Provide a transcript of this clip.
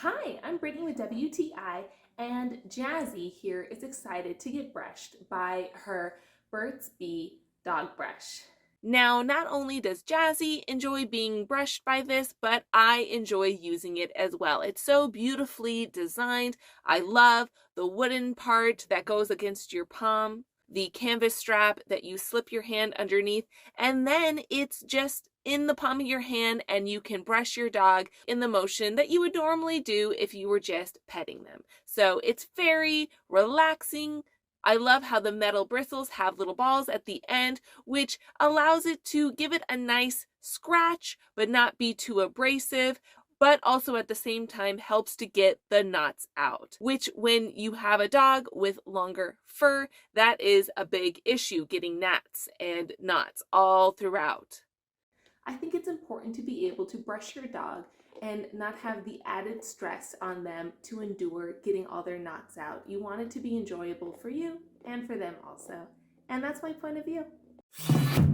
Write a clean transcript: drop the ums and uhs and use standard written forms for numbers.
Hi, I'm Brittany with WTI, and Jazzy here is excited to get brushed by her Burt's Bee dog brush. Now, not only does Jazzy enjoy being brushed by this, but I enjoy using it as well. It's so beautifully designed. I love the wooden part that goes against your palm, the canvas strap that you slip your hand underneath, and then it's just in the palm of your hand and you can brush your dog in the motion that you would normally do if you were just petting them. So it's very relaxing. I love how the metal bristles have little balls at the end, which allows it to give it a nice scratch, but not be too abrasive, but also at the same time helps to get the knots out, which when you have a dog with longer fur, that is a big issue, getting gnats and knots all throughout. I think it's important to be able to brush your dog and not have the added stress on them to endure getting all their knots out. You want it to be enjoyable for you and for them also. And that's my point of view.